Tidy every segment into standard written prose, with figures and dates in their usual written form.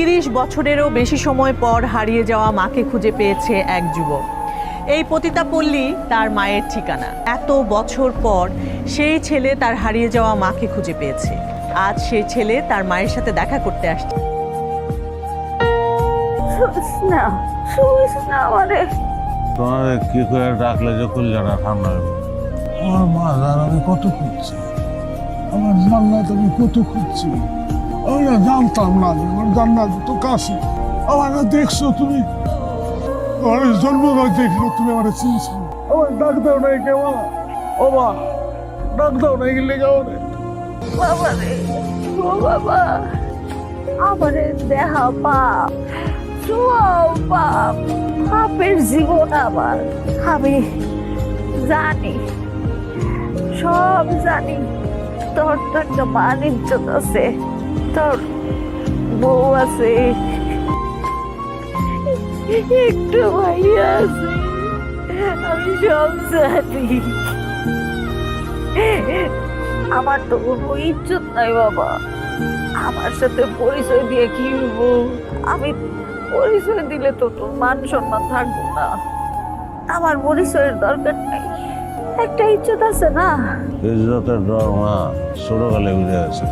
30 বছরেরও বেশি সময় পর হারিয়ে যাওয়া মাকে খুঁজে পেয়েছে এক যুবক। এই পতিতাপল্লী তার মায়ের ঠিকানা। এত বছর পর সেই ছেলে তার হারিয়ে যাওয়া মাকে খুঁজে পেয়েছে। আজ সেই ছেলে তার মায়ের সাথে দেখা করতে আসছে। তোমার কি করে ডাকলে যে কল্যাণা ঠান্ডা হবে? আমার মা জান আমি কত খুঁজছি, আমার জান্নাত আমি কত খুঁজছি। আমি না জানতাম না যে আমার জান্নাত তো কাছে। আমার দেখছো তুমি, আমার জন্মবার দেখলো তুমি আমার চিনছো। আমার ডাক দাও নাই কেমন? ও মা, ডাক দাও নাই গেলে কেমন? বাবা রে, ও বাবা, আমারে দেহা পাপ, চুয়াও পাপ, পাপের জীবন আমার। আমি জানি, সব জানি, তোর তো একটা মান ইজ্জত আছে, তোর বউ আছে, একটু ভাইয়া আছে, আমি সব জানি। আমার তো কোনো ইজ্জত নাই বাবা, আমার সাথে পরিচয় দিয়ে কি হবো? আমি পরিচয় দিলে তো তোর মান সম্মান থাকবো না। আমার পরিচয়ের দরকার নাই, একটা ইজ্জত আছে না। ইজ্জতের ডর মা ছোটকালে বুঝে গেছে।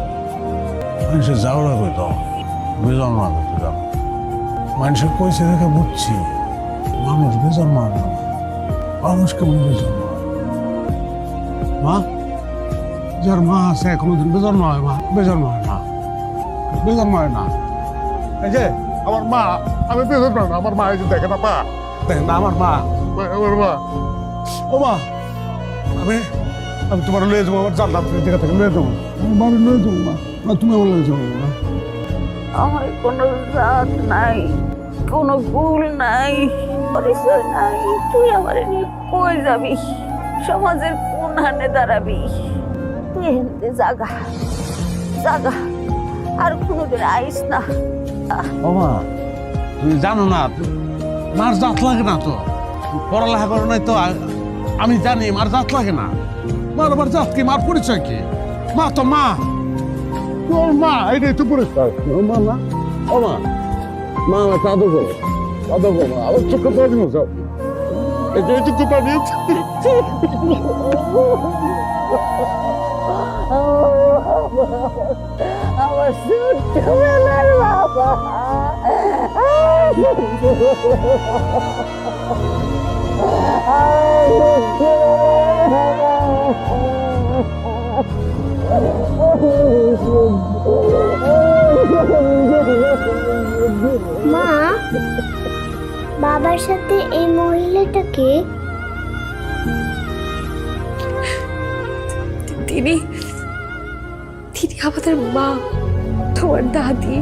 মানুষের যাওয়া কইত বেজন মা করতে যাও। মানুষের পয়সা দেখে বুঝছি মানুষ বেজন মা না, মানুষ কেমন বেজন মা। যার মা আছে কোনোদিন বেজন হয় মা, বেজন হয় না, বেজন হয় না। এই যে আমার মা, আমি বেজন না, আমার মা এই যে দেখে না পা, দেখেন না আমার মা, আমার মা। ও মা, আমি আমি তোমার লয়ে যাবো, আমার জানলাম জায়গা থেকে লয়ে যাবো, আমার বাড়ি লয়ে যাবো মা, তুমি আমার লয়ে যাবো না। আমার কোনো জাত নাই, কোনো ভুল নাই, পরিচয় নাই। তুই আমার নিয়ে কই যাবি? সমাজের কোন হানে দাঁড়াবি? তুই এনতে জাগা জাগা, আর কোনোদিন আইস না। ও মা, তুমি জানো না মার জাত লাগে না তো, পড়ালেখা করো নাই তো। আমি জানি মার জাত লাগে না। মার আবার জাত কি, মার পরিচয় কি? মা তো মা, তোর মা, এইটাই তো পরিচয়। মা না, ও মা, মা আমার কাঁদো করো, কাঁদো করো, আবার চোখে পানি মশাও, এটাই তো পানি। আমার ছোট্টবেলার বাবা, মা, বাবার সাথে এই মহিলাটাকে? তিনি তিনি আমাদের মা, তোমার দাদি।